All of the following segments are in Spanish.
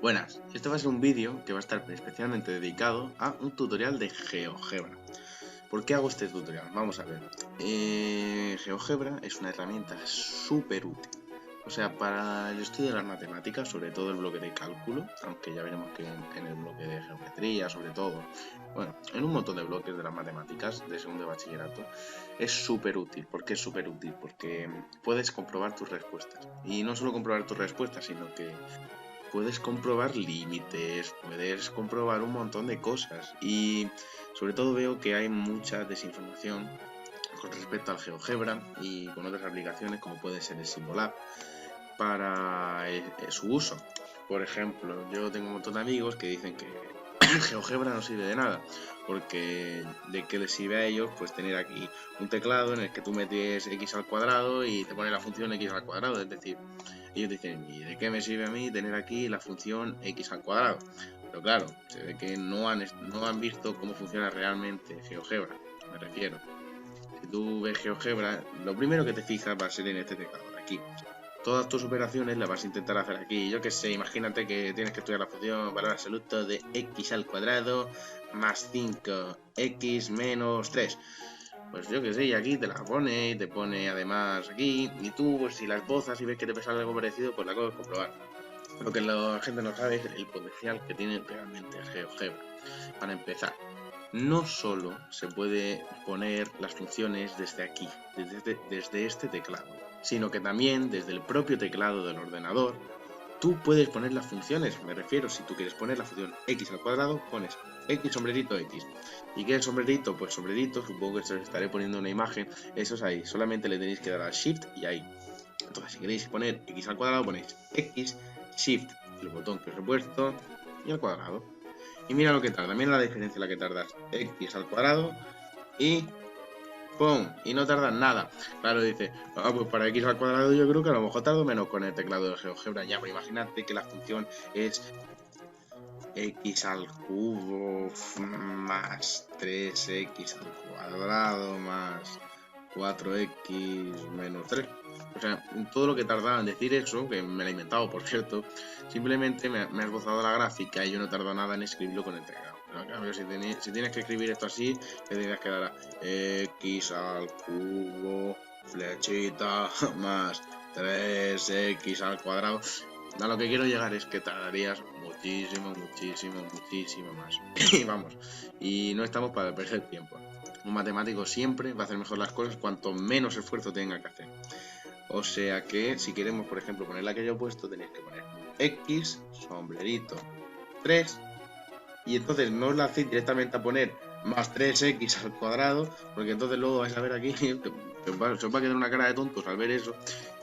Buenas, este va a ser un vídeo que va a estar especialmente dedicado a un tutorial de GeoGebra. ¿Por qué hago este tutorial? Vamos a ver. GeoGebra es una herramienta súper útil. O sea, para el estudio de las matemáticas, sobre todo el bloque de cálculo, aunque ya veremos que en el bloque de geometría, sobre todo, bueno, en un montón de bloques de las matemáticas de segundo de bachillerato, es súper útil. ¿Por qué es súper útil? Porque puedes comprobar tus respuestas. Y no solo comprobar tus respuestas, sino que puedes comprobar límites, puedes comprobar un montón de cosas y sobre todo veo que hay mucha desinformación con respecto al GeoGebra y con otras aplicaciones como puede ser el Symbolab para su uso. Por ejemplo, yo tengo un montón de amigos que dicen que GeoGebra no sirve de nada, porque de qué les sirve a ellos pues tener aquí un teclado en el que tú metes x al cuadrado y te pone la función x al cuadrado, es decir, ellos dicen, ¿y de qué me sirve a mí tener aquí la función x al cuadrado? Pero claro, se ve que no han visto cómo funciona realmente GeoGebra, me refiero. Si tú ves GeoGebra, lo primero que te fijas va a ser en este teclado de aquí. Todas tus operaciones las vas a intentar hacer aquí. Yo que sé, imagínate que tienes que estudiar la función valor absoluto de x al cuadrado más 5x menos 3. Pues yo que sé, y aquí te la pone y te pone además aquí. Y tú, pues si las bozas y ves que te pasa algo parecido, pues la cosa es comprobar. Lo que la gente no sabe es el potencial que tiene realmente GeoGebra. Para empezar, no solo se puede poner las funciones desde aquí, desde este teclado, sino que también desde el propio teclado del ordenador tú puedes poner las funciones. Me refiero, si tú quieres poner la función x al cuadrado, pones x sombrerito x. ¿Y qué es sombrerito? Pues sombrerito, supongo que os estaré poniendo una imagen. Eso es ahí, solamente le tenéis que dar al shift y ahí. Entonces, si queréis poner x al cuadrado, ponéis x, shift, el botón que os he puesto, y al cuadrado. Y mira lo que tarda, mira la diferencia en la que tardas x al cuadrado y ¡pum! Y no tardas nada. Claro, dice, pues para x al cuadrado yo creo que a lo mejor tardo menos con el teclado de GeoGebra. Ya, pero imagínate que la función es x al cubo más 3x al cuadrado más 4x menos 3. O sea, todo lo que tardaba en decir eso, que me lo he inventado, por cierto, simplemente me ha esbozado la gráfica y yo no tardo nada en escribirlo con el teclado. Pero claro, si tienes que escribir esto así, te tendrías que dar a x al cubo, flechita, más 3x al cuadrado. A lo que quiero llegar es que tardarías muchísimo más. Y vamos, y no estamos para perder tiempo. Un matemático siempre va a hacer mejor las cosas cuanto menos esfuerzo tenga que hacer. O sea que si queremos, por ejemplo, poner la que yo he puesto, tenéis que poner x, sombrerito, 3, y entonces no os la hacéis directamente a poner más 3x al cuadrado, porque entonces luego vais a ver aquí que se os va a quedar una cara de tontos al ver eso.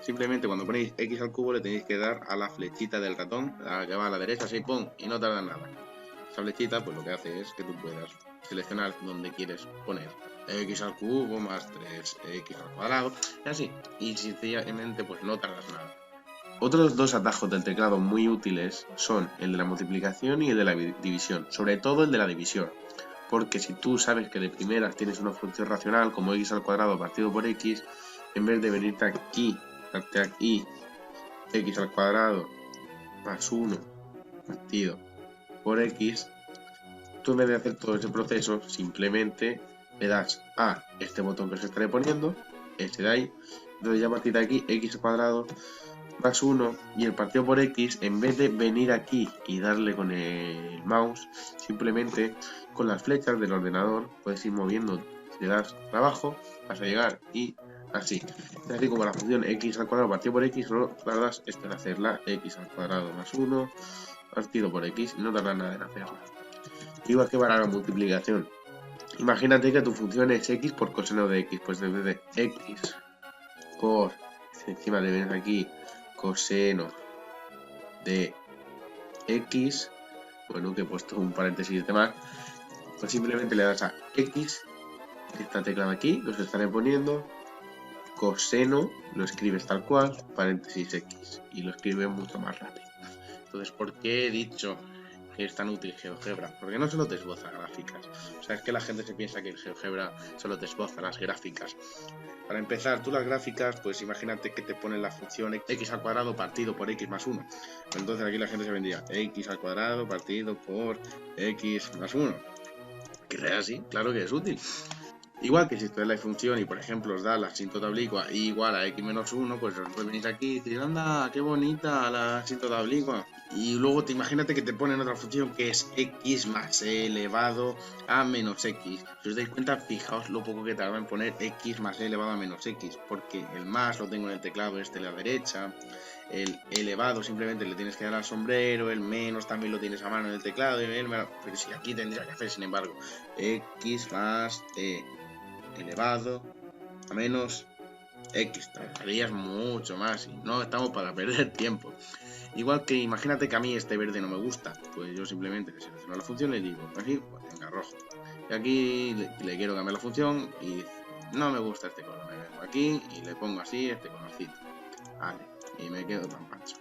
Simplemente cuando ponéis x al cubo le tenéis que dar a la flechita del ratón, a la que va a la derecha, así, pum, y no tarda nada. Esa flechita pues lo que hace es que tú puedas seleccionar donde quieres poner x al cubo más 3x al cuadrado, y así, y sencillamente pues no tardas nada. Otros dos atajos del teclado muy útiles son el de la multiplicación y el de la división, sobre todo el de la división, porque si tú sabes que de primeras tienes una función racional como x al cuadrado partido por x, en vez de venirte aquí, darte aquí x al cuadrado más 1 partido por x, tú en vez de hacer todo ese proceso, simplemente le das a este botón que os estaré poniendo, este de ahí, entonces ya a partir de aquí x al cuadrado más 1 y el partido por x, en vez de venir aquí y darle con el mouse, simplemente con las flechas del ordenador puedes ir moviendo. Si le das para abajo, vas a llegar y así. Es así como la función x al cuadrado partido por x, solo tardas esto en hacerla, x al cuadrado más 1 partido por x, y no tardas nada en hacerla. Igual que para la multiplicación. Imagínate que tu función es x por coseno de x, pues en vez de x por, encima le ves aquí, coseno de x, bueno, que he puesto un paréntesis de más, pues simplemente le das a x, esta tecla de aquí, los estaré poniendo, coseno, lo escribes tal cual, paréntesis x, y lo escribes mucho más rápido. Entonces, ¿por qué he dicho que es tan útil GeoGebra, porque no solo te esboza gráficas. O sea, es que la gente se piensa que el GeoGebra solo te esboza las gráficas. Para empezar, tú las gráficas, pues imagínate que te ponen la función x al cuadrado partido por x más 1. Entonces aquí la gente se vendría x al cuadrado partido por x más 1. Que sea así, claro que es útil. Igual que si estudiáis la función y por ejemplo os da la asíntota oblicua igual a x menos 1, pues os venís aquí y decís, anda, qué bonita la asíntota oblicua. Y luego imagínate que te ponen otra función que es x más e elevado a menos x. Si os dais cuenta, fijaos lo poco que tarda en poner x más e elevado a menos x, porque el más lo tengo en el teclado este de la derecha, el elevado simplemente le tienes que dar al sombrero, el menos también lo tienes a mano en el teclado, pero si aquí tendría que hacer, sin embargo, x más e elevado a menos x, tardarías mucho más y no estamos para perder tiempo. Igual que imagínate que a mí este verde no me gusta, pues yo simplemente selecciono la función y le digo, así, pues venga, rojo. Y aquí le quiero cambiar la función y no me gusta este color, me vengo aquí y le pongo así este colorcito. Vale, y me quedo tan pancho.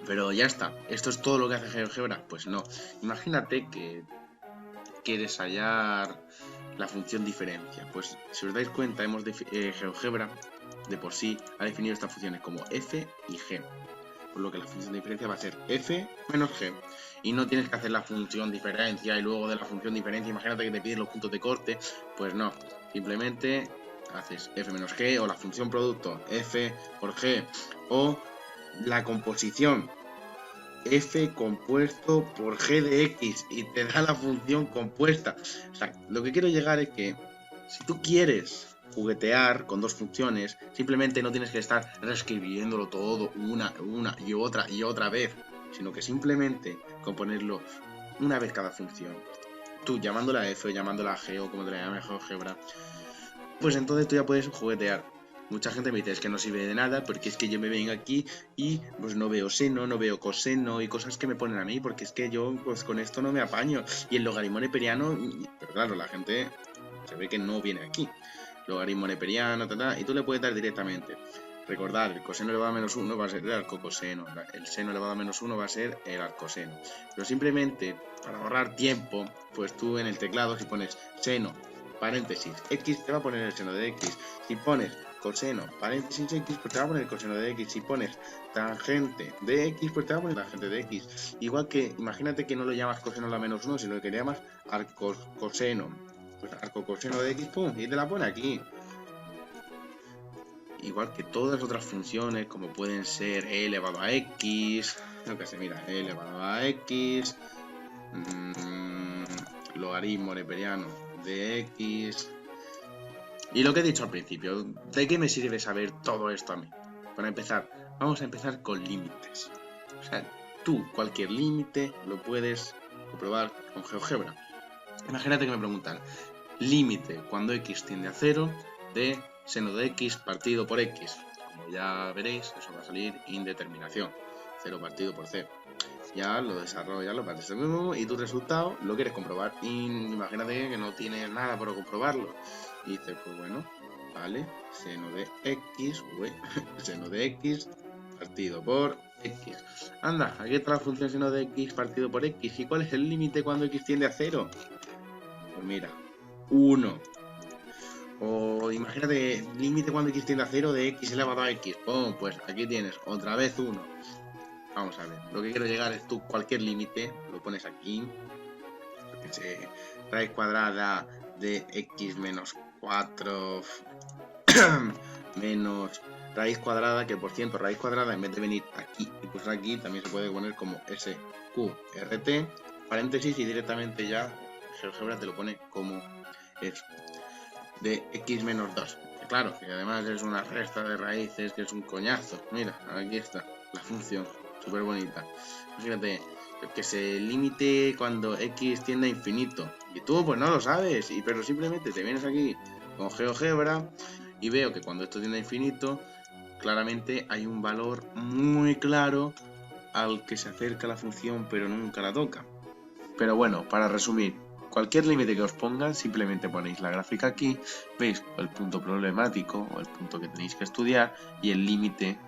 Pero ya está, ¿esto es todo lo que hace GeoGebra? Pues no. Imagínate que quieres hallar la función diferencia. Pues si os dais cuenta, GeoGebra de por sí ha definido estas funciones como f y g. Por lo que la función de diferencia va a ser f menos g. Y no tienes que hacer la función diferencia y luego de la función diferencia, imagínate que te piden los puntos de corte. Pues no, simplemente haces f menos g o la función producto f por g o la composición f compuesto por g de x y te da la función compuesta. O sea, lo que quiero llegar es que si tú quieres juguetear con dos funciones, simplemente no tienes que estar reescribiéndolo todo una y otra vez, sino que simplemente con ponerlo una vez cada función, tú llamándola a f o llamándola a g o como te la llames GeoGebra, pues entonces tú ya puedes juguetear. Mucha gente me dice, es que no sirve de nada, porque es que yo me vengo aquí y pues no veo seno, no veo coseno y cosas que me ponen a mí, porque es que yo pues con esto no me apaño. Y el logaritmo neperiano, pero claro, la gente se ve que no viene aquí. Logaritmo neperiano, y tú le puedes dar directamente. Recordar, el coseno elevado a menos 1 va a ser el arcocoseno, el seno elevado a menos 1 va a ser el arcoseno. Pero simplemente, para ahorrar tiempo, pues tú en el teclado si pones seno, paréntesis, x te va a poner el seno de x. Si pones coseno, paréntesis x, pues te va a poner el coseno de x. Si pones tangente de x, pues te va a poner tangente de x. Igual que, imagínate que no lo llamas coseno a la menos 1, sino que le llamas arcocoseno. Pues arcocoseno de x, pum, y te la pone aquí. Igual que todas otras funciones, como pueden ser e elevado a x, lo que se mira, e elevado a x, logaritmo neperiano de x. Y lo que he dicho al principio, ¿de qué me sirve saber todo esto a mí? Para empezar, vamos a empezar con límites. O sea, tú cualquier límite lo puedes comprobar con GeoGebra. Imagínate que me preguntan, límite cuando x tiende a 0 de seno de x partido por x. Como ya veréis, eso va a salir indeterminación. 0 partido por 0. Ya lo desarrollas, lo partes mismo y tu resultado lo quieres comprobar. Y imagínate que no tienes nada para comprobarlo. Y dices, pues bueno, vale, seno de x, seno de x partido por x. Anda, aquí está la función seno de x partido por x. ¿Y cuál es el límite cuando x tiende a 0? Pues mira, 1. O imagínate, límite cuando x tiende a 0 de x elevado a x. ¡Pum! Pues aquí tienes otra vez 1. Vamos a ver, lo que quiero llegar es tú cualquier límite, lo pones aquí. Raíz cuadrada de x menos 4 menos raíz cuadrada, que por cierto, raíz cuadrada en vez de venir aquí y pues aquí, también se puede poner como sqrt, paréntesis, y directamente ya GeoGebra te lo pone como eso, de x menos 2. Que claro, que además es una resta de raíces que es un coñazo. Mira, aquí está la función, súper bonita. Fíjate, que se limite cuando x tiende a infinito. Y tú pues no lo sabes, pero simplemente te vienes aquí con GeoGebra y veo que cuando esto tiende a infinito, claramente hay un valor muy claro al que se acerca la función pero nunca la toca. Pero bueno, para resumir, cualquier límite que os pongan, simplemente ponéis la gráfica aquí, veis el punto problemático o el punto que tenéis que estudiar y el límite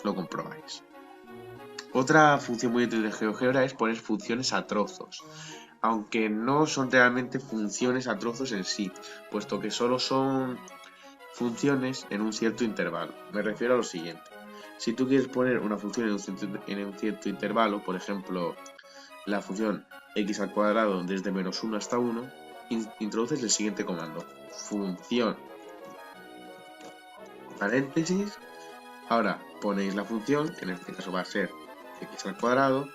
lo comprobáis. Otra función muy útil de GeoGebra es poner funciones a trozos, aunque no son realmente funciones a trozos en sí, puesto que solo son funciones en un cierto intervalo. Me refiero a lo siguiente. Si tú quieres poner una función en un cierto intervalo, por ejemplo, la función x al cuadrado desde -1 hasta 1, introduces el siguiente comando. Función, paréntesis. Ahora ponéis la función, que en este caso va a ser x al cuadrado,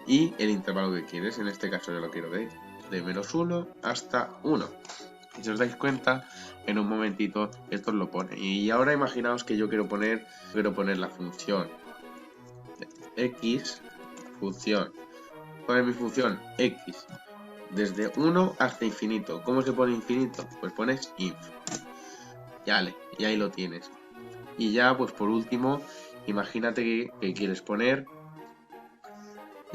y el intervalo que quieres. En este caso yo lo quiero de -1 hasta 1. Y si os dais cuenta, en un momentito esto os lo pone. Y ahora imaginaos que yo quiero poner la función x, función. ¿Cuál es mi función? X. Desde 1 hasta infinito. ¿Cómo se pone infinito? Pues pones inf. Y ahí lo tienes. Y ya, pues por último, imagínate que quieres poner,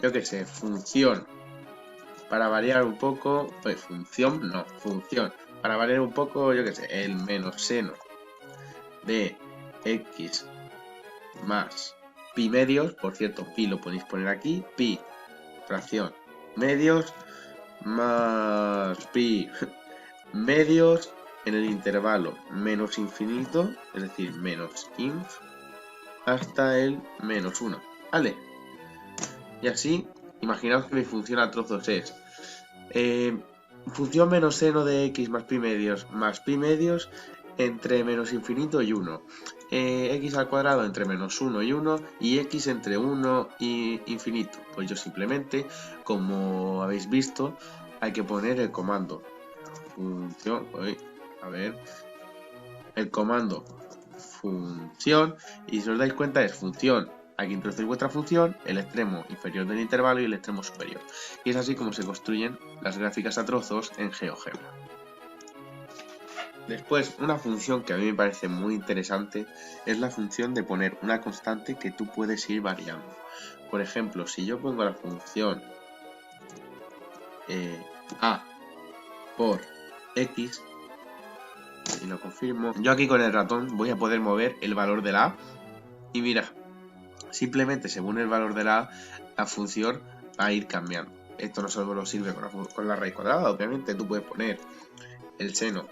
yo qué sé, función. Para variar un poco, pues función. Para variar un poco, yo qué sé, el menos seno de x más pi medios. Por cierto, pi lo podéis poner aquí. Pi, fracción, medios, más pi medios en el intervalo menos infinito, es decir, menos inf, hasta el -1. ¿Vale? Y así, imaginaos que mi función a trozos es función menos seno de x más pi medios entre menos infinito y 1. X al cuadrado entre -1 y 1 y x entre 1 y infinito. Pues yo simplemente, como habéis visto, hay que poner el comando función, el comando función, y si os dais cuenta es función. Aquí introducir vuestra función, el extremo inferior del intervalo y el extremo superior. Y es así como se construyen las gráficas a trozos en GeoGebra. Después, una función que a mí me parece muy interesante es la función de poner una constante que tú puedes ir variando. Por ejemplo, si yo pongo la función a por x, y lo confirmo, yo aquí con el ratón voy a poder mover el valor de la a, y mira, simplemente según el valor de la función va a ir cambiando. Esto no solo sirve con la raíz cuadrada, obviamente tú puedes poner el seno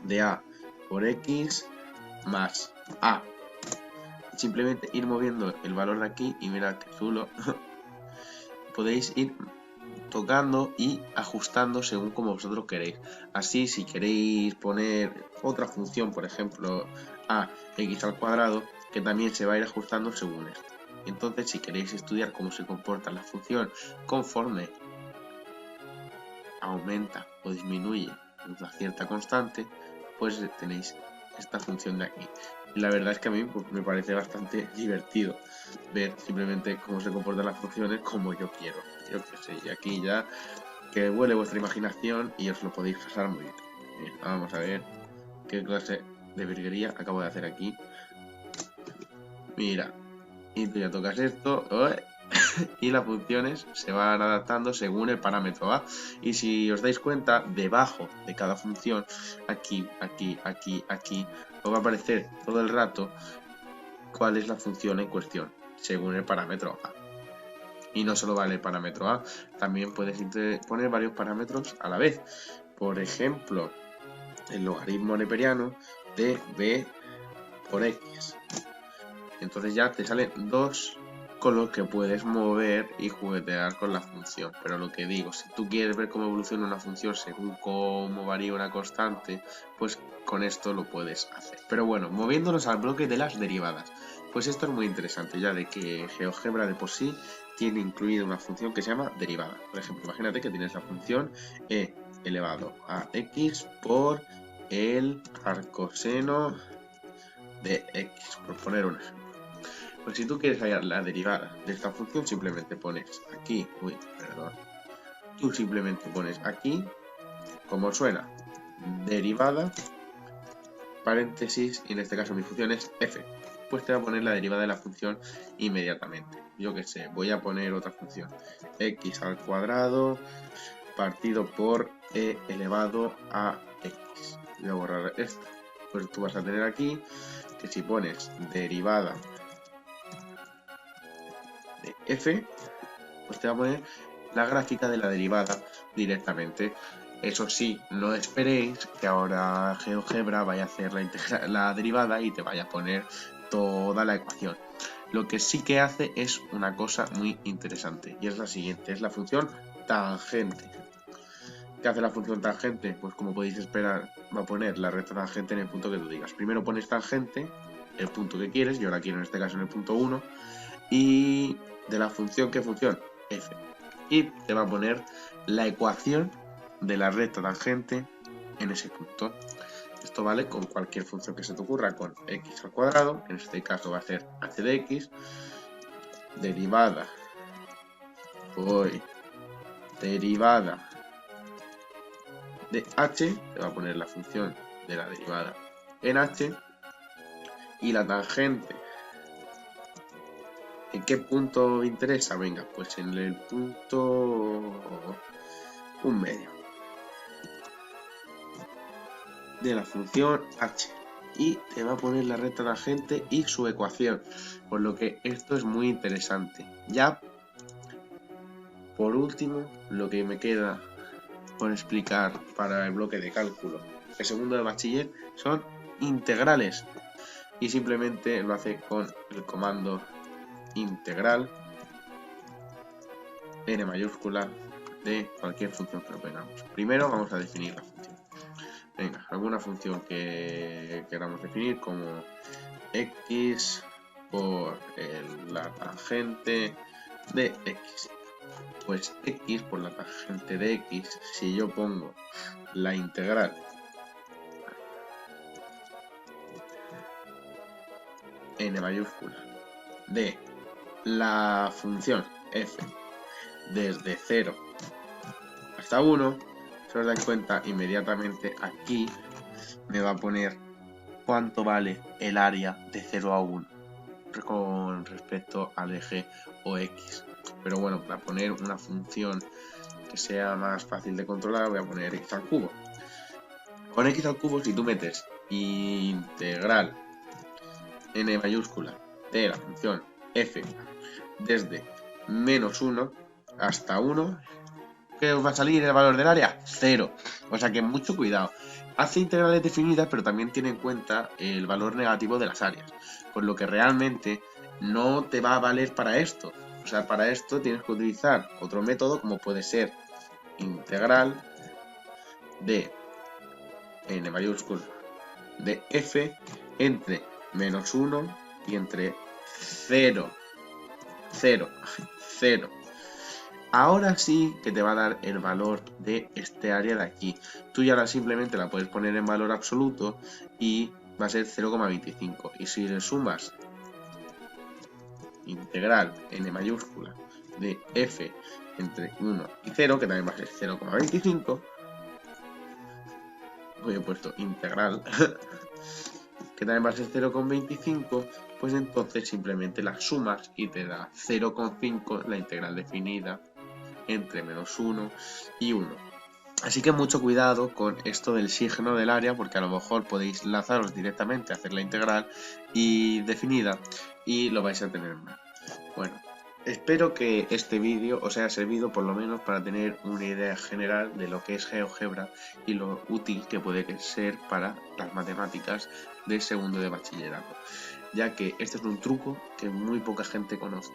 de a por x más a. Simplemente ir moviendo el valor de aquí y mirad que chulo. Podéis ir tocando y ajustando según como vosotros queréis. Así, si queréis poner otra función, por ejemplo a x al cuadrado, que también se va a ir ajustando según esto. Entonces, si queréis estudiar cómo se comporta la función conforme aumenta o disminuye una cierta constante, pues tenéis esta función de aquí. Y la verdad es que a mí pues, me parece bastante divertido ver simplemente cómo se comportan las funciones como yo quiero. Yo qué sé, y aquí ya que vuele vuestra imaginación y os lo podéis pasar muy bien. Vamos a ver qué clase de virguería acabo de hacer aquí. Mira, y tú ya tocas esto y las funciones se van adaptando según el parámetro a. Y si os dais cuenta, debajo de cada función, aquí, os va a aparecer todo el rato cuál es la función en cuestión, según el parámetro a. Y no solo vale el parámetro a, también puedes poner varios parámetros a la vez. Por ejemplo, el logaritmo neperiano de b por x. Entonces ya te salen dos con los que puedes mover y juguetear con la función. Pero lo que digo, si tú quieres ver cómo evoluciona una función según cómo varía una constante, pues con esto lo puedes hacer. Pero bueno, moviéndonos al bloque de las derivadas, pues esto es muy interesante, ya de que GeoGebra de por sí tiene incluida una función que se llama derivada. Por ejemplo, imagínate que tienes la función e elevado a x por el arcoseno de x, por poner un ejemplo. Pues si tú quieres hallar la derivada de esta función, simplemente pones aquí, tú simplemente pones aquí, como suena, derivada, paréntesis, y en este caso mi función es f. Pues te va a poner la derivada de la función inmediatamente. Yo que sé, voy a poner otra función, x al cuadrado partido por e elevado a x. Voy a borrar esto. Pues tú vas a tener aquí que si pones derivada f, pues te va a poner la gráfica de la derivada directamente. Eso sí, no esperéis que ahora GeoGebra vaya a hacer la derivada y te vaya a poner toda la ecuación. Lo que sí que hace es una cosa muy interesante y es la siguiente, es la función tangente. ¿Qué hace la función tangente? Pues como podéis esperar, va a poner la recta tangente en el punto que tú digas. Primero pones tangente, el punto que quieres, yo la quiero en este caso en el punto 1, y de la función, ¿qué función? F. Y te va a poner la ecuación de la recta tangente en ese punto. Esto vale con cualquier función que se te ocurra, con x al cuadrado, en este caso va a ser h de x, derivada derivada de h, te va a poner la función de la derivada en h, y la tangente. ¿En qué punto me interesa? Venga, pues en el punto 1/2 de la función h, y te va a poner la recta tangente y su ecuación, por lo que esto es muy interesante. Ya por último, lo que me queda por explicar para el bloque de cálculo el segundo de bachiller son integrales, y simplemente lo hace con el comando integral n mayúscula de cualquier función que lo tengamos. Primero vamos a definir la función. Venga, alguna función que queramos definir, como x por la tangente de x. Pues x por la tangente de x, si yo pongo la integral n mayúscula de la función f desde 0 hasta 1, se os dais cuenta, inmediatamente aquí me va a poner cuánto vale el área de 0 a 1 con respecto al eje o x. Pero bueno, para poner una función que sea más fácil de controlar, voy a poner x al cubo. Con x al cubo, si tú metes integral n mayúscula de la función f desde -1 hasta 1, ¿qué os va a salir el valor del área? 0. O sea que mucho cuidado. Hace integrales definidas, pero también tiene en cuenta el valor negativo de las áreas, por lo que realmente no te va a valer para esto. O sea, para esto tienes que utilizar otro método, como puede ser integral de n mayúscula de f entre -1 y entre 0. 0. 0. Ahora sí que te va a dar el valor de este área de aquí. Tú ya simplemente la puedes poner en valor absoluto y va a ser 0,25. Y si le sumas integral n mayúscula de f entre 1 y 0, que también va a ser 0,25, hoy he puesto integral, que también va a ser 0,25, pues entonces simplemente las sumas y te da 0,5 la integral definida entre -1 y 1. Así que mucho cuidado con esto del signo del área, porque a lo mejor podéis lanzaros directamente a hacer la integral y definida y lo vais a tener mal. Bueno, espero que este vídeo os haya servido por lo menos para tener una idea general de lo que es GeoGebra y lo útil que puede ser para las matemáticas de segundo de bachillerato, ya que este es un truco que muy poca gente conoce.